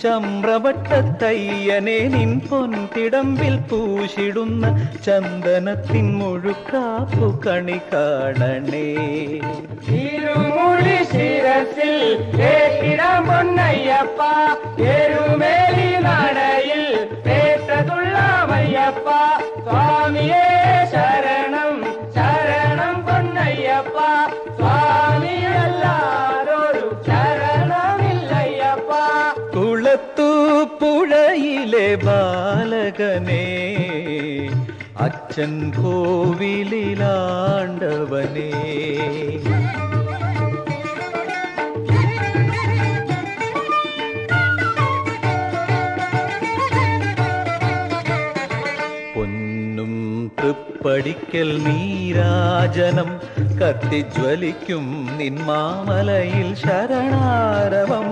ചമ്രവട്ടത്തയ്യനെ നിൻ പൊൻതിടമ്പിൽ പൂശിടുന്ന ചന്ദനത്തിൻ മുഴുക്കാപ്പു കണി കാണണേ. ഇരുമുടി ശിരസിൽ ഏറ്റിടാം പൊന്നയ്യപ്പ, എരുമേലി നടയിൽ പേട്ടതുള്ളമയ്യപ്പ. സ്വാമിയേ ശരണം ശരണം പൊന്നയ്യപ്പ, സ്വാമിയല്ലാതൊരു ശരണമില്ലയ്യപ്പ. കുളത്തു പുഴയിലെ ബാലകനെ അച്ഛൻ കോവിലിലാണ്ടവനേ. പൊന്നും തൃപ്പടിക്കൽ നീരാജനം കത്തിജ്വലിക്കും നിന്മാമലയിൽ ശരണാരവം.